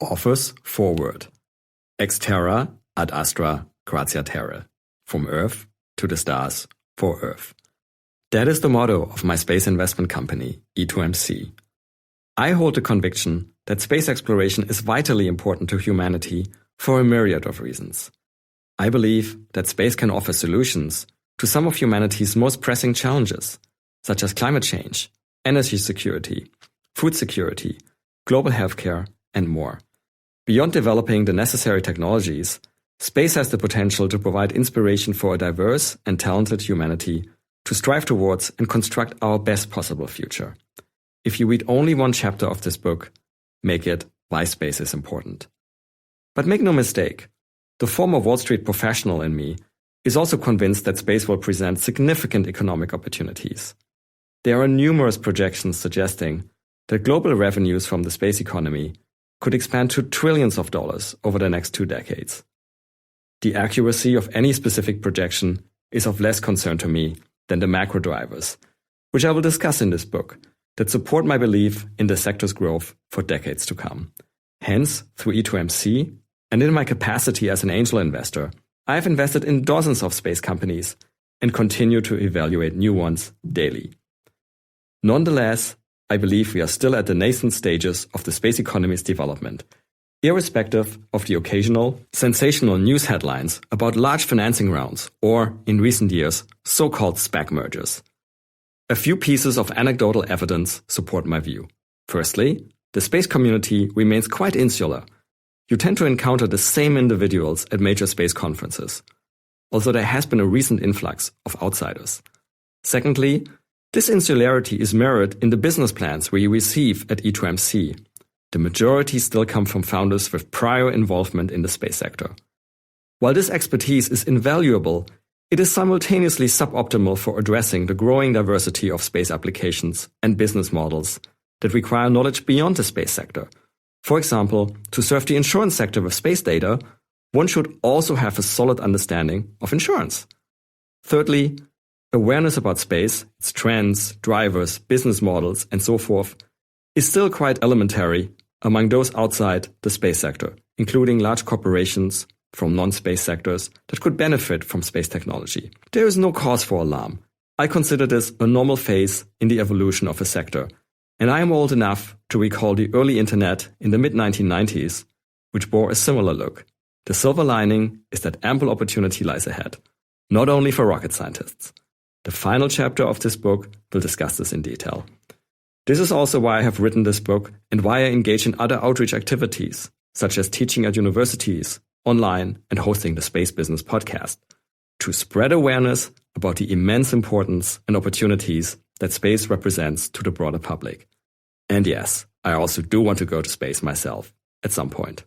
Author's foreword. Ex terra ad astra gratia terrae. From Earth to the stars for Earth. That is the motto of my space investment company, E2MC. I hold the conviction that space exploration is vitally important to humanity for a myriad of reasons. I believe that space can offer solutions to some of humanity's most pressing challenges, such as climate change, energy security, food security, global healthcare, and more. Beyond developing the necessary technologies, space has the potential to provide inspiration for a diverse and talented humanity to strive towards and construct our best possible future. If you read only one chapter of this book, make it Why Space is Important. But make no mistake, the former Wall Street professional in me is also convinced that space will present significant economic opportunities. There are numerous projections suggesting that global revenues from the space economy could expand to trillions of dollars over the next 2 decades. The accuracy of any specific projection is of less concern to me than the macro drivers, which I will discuss in this book, that support my belief in the sector's growth for decades to come. Hence, through E2MC, and in my capacity as an angel investor, I have invested in dozens of space companies and continue to evaluate new ones daily. Nonetheless, I believe we are still at the nascent stages of the space economy's development, irrespective of the occasional, sensational news headlines about large financing rounds or, in recent years, so-called SPAC mergers. A few pieces of anecdotal evidence support my view. Firstly, the space community remains quite insular. You tend to encounter the same individuals at major space conferences, although there has been a recent influx of outsiders. Secondly, this insularity is mirrored in the business plans we receive at E2MC. The majority still come from founders with prior involvement in the space sector. While this expertise is invaluable, it is simultaneously suboptimal for addressing the growing diversity of space applications and business models that require knowledge beyond the space sector. For example, to serve the insurance sector with space data, one should also have a solid understanding of insurance. Thirdly, awareness about space, its trends, drivers, business models, and so forth, is still quite elementary among those outside the space sector, including large corporations from non-space sectors that could benefit from space technology. There is no cause for alarm. I consider this a normal phase in the evolution of a sector, and I am old enough to recall the early internet in the mid-1990s, which bore a similar look. The silver lining is that ample opportunity lies ahead, not only for rocket scientists. The final chapter of this book will discuss this in detail. This is also why I have written this book and why I engage in other outreach activities, such as teaching at universities, online, and hosting the Space Business Podcast, to spread awareness about the immense importance and opportunities that space represents to the broader public. And yes, I also do want to go to space myself at some point.